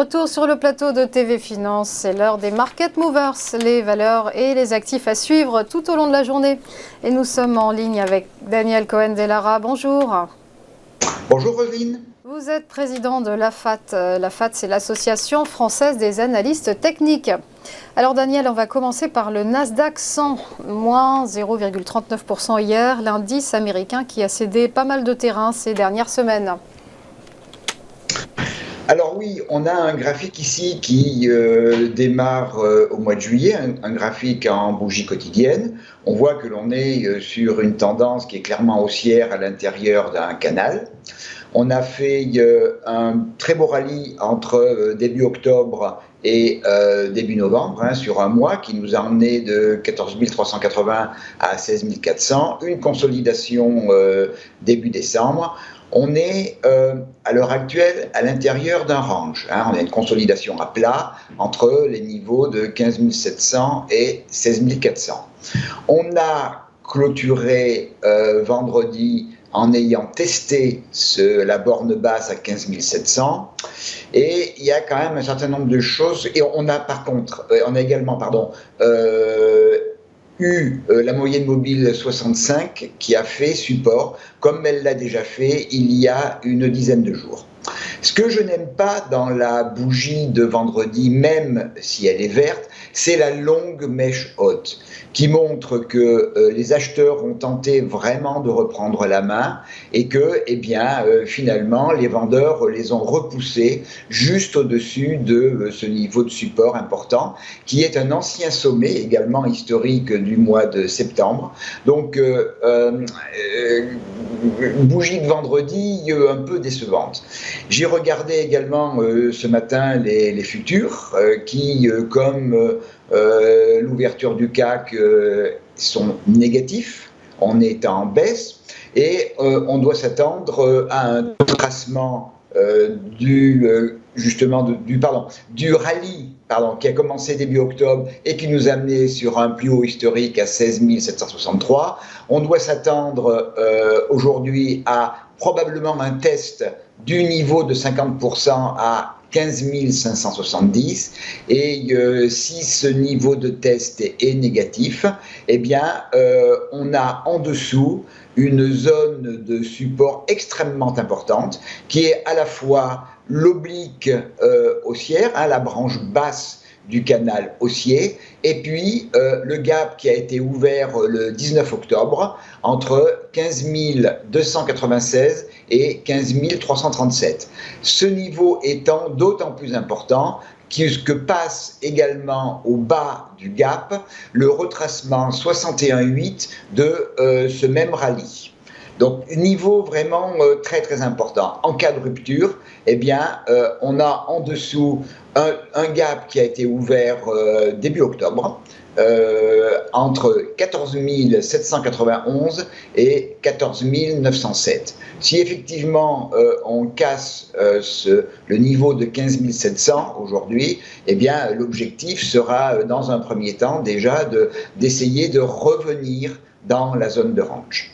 Retour sur le plateau de TV Finance, c'est l'heure des Market Movers, les valeurs et les actifs à suivre tout au long de la journée. Et nous sommes en ligne avec Daniel Cohen-Delara. Bonjour. Bonjour Roselyne. Vous êtes président de l'AFAT. L'AFAT, c'est l'Association française des analystes techniques. Alors Daniel, on va commencer par le Nasdaq 100, moins 0,39% hier, l'indice américain qui a cédé pas mal de terrain ces dernières semaines. Alors oui, on a un graphique ici qui démarre au mois de juillet, un graphique en bougie quotidienne. On voit que l'on est sur une tendance qui est clairement haussière à l'intérieur d'un canal. On a fait un très beau rallye entre début octobre et début novembre, sur un mois, qui nous a emmené de 14 380 à 16 400, une consolidation début décembre. On est à l'heure actuelle à l'intérieur d'un range. On a une consolidation à plat entre les niveaux de 15 700 et 16 400. On a clôturé vendredi en ayant testé la borne basse à 15 700. Et il y a quand même un certain nombre de choses. Et on a également eu la moyenne mobile 65 qui a fait support, comme elle l'a déjà fait il y a une dizaine de jours. Ce que je n'aime pas dans la bougie de vendredi, même si elle est verte, c'est la longue mèche haute qui montre que les acheteurs ont tenté vraiment de reprendre la main et que, finalement, les vendeurs les ont repoussés juste au-dessus de ce niveau de support important, qui est un ancien sommet également historique du mois de septembre. Donc, bougie de vendredi un peu décevante. J'ai regardé également ce matin les futurs qui, comme l'ouverture du CAC, sont négatifs. On est en baisse et on doit s'attendre à un retracement du rallye qui a commencé début octobre et qui nous a amené sur un plus haut historique à 16 763. On doit s'attendre aujourd'hui à probablement un test du niveau de 50% à 15 570, et si ce niveau de test est négatif, on a en dessous une zone de support extrêmement importante qui est à la fois l'oblique haussière, la branche basse du canal haussier, et puis le gap qui a été ouvert le 19 octobre entre 15 296 et 15 337. Ce niveau étant d'autant plus important que passe également au bas du gap le retracement 61,8 de ce même rallye. Donc, niveau vraiment très très important. En cas de rupture, on a en dessous un gap qui a été ouvert début octobre entre 14 791 et 14 907. Si effectivement on casse le niveau de 15 700 aujourd'hui, l'objectif sera dans un premier temps déjà d'essayer de revenir dans la zone de range.